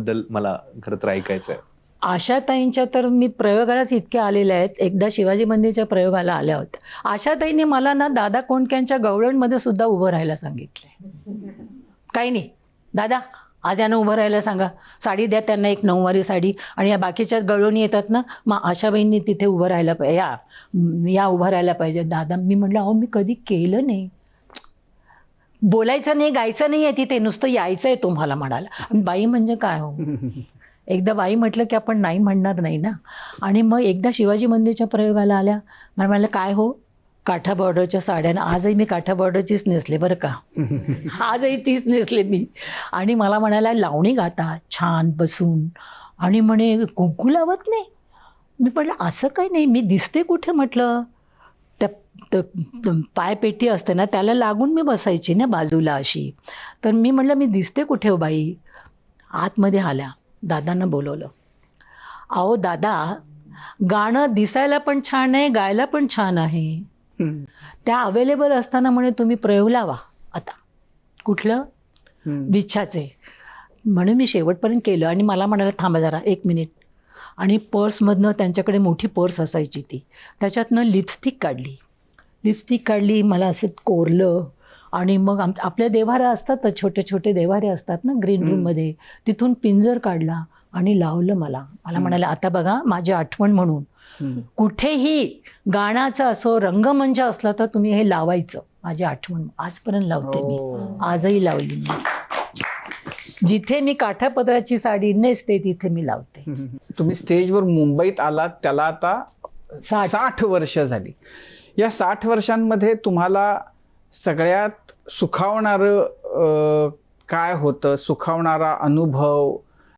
त्याबद्दल मला खरं तर ऐकायचं आहे. आशाताईंच्या तर मी प्रयोगालाच इतक्या आलेल्या आहेत. एकदा शिवाजी मंदिरच्या प्रयोगाला आल्या होत्या. आशाताईंनी मला ना दादा कोंडक्यांच्या गवळणमध्ये सुद्धा उभं राहायला सांगितलंय. काही नाही दादा आज यांना उभं राहायला सांगा, साडी द्या त्यांना, एक नऊवारी साडी, आणि या बाकीच्या गवळणी येतात ना, मग आशाबाईंनी तिथे उभं राहायला पाहिजे, या उभं राहायला पाहिजे. दादा, मी म्हटलं अहो मी कधी केलं नाही, बोलायचं नाही, गायचं नाही आहे तिथे, नुसतं यायचं आहे तुम्हाला म्हणाला. आणि बाई म्हणजे काय हो, एकदा बाई म्हटलं की आपण नाही म्हणणार नाही ना. आणि मग एकदा शिवाजी मंदिरच्या प्रयोगाला आल्या, मला म्हणाले काय हो, काठा बॉर्डरच्या साड्या, आजही मी काठा बॉर्डरचीच नेसले बरं का, आजही तीच नेसले मी. आणि मला म्हणायला लावणी गाता छान बसून, आणि म्हणे कुंकू लावत नाही. मी म्हटलं असं काही नाही, मी दिसते कुठे, म्हटलं त्या पायपेटी असते ना त्याला लागून मी बसायची ना बाजूला अशी. तर मी म्हटलं मी दिसते कुठे हो बाई. आतमध्ये आल्या, दादांना बोलवलं. अहो दादा, गाणं दिसायला पण छान आहे, गायला पण छान आहे, त्या अवेलेबल असताना म्हणे तुम्ही प्रयोग लावा आता. कुठलं, विच्छाचे. म्हणून मी शेवटपर्यंत केलं. आणि मला म्हणाला थांबा जरा 1 मिनिट. आणि पर्समधनं, त्यांच्याकडे मोठी पर्स असायची ती, त्याच्यातनं लिपस्टिक काढली, मला असं कोरलं. आणि मग आपल्या देव्हाऱ्या असतात, छोटे छोटे देव्हारे असतात ना ग्रीन रूममध्ये, तिथून पिंजर काढला आणि लावलं मला. म्हणाला आता बघा माझी आठवण म्हणून, कुठेही गाण्याचं असो, रंगमंच असला तर तुम्ही हे लावायचं, माझी आठवण. आजपर्यंत लावते मी, आजही लावली मी. जिथे मी काठापदराची साडी नेसते तिथे मी लावते. तुम्ही स्टेजवर मुंबईत आलात त्याला आता 60 वर्ष झाली. या 60 वर्षांमध्ये तुम्हाला सगळ्यात सुखावणारं काय होतं, सुखावणारा अनुभव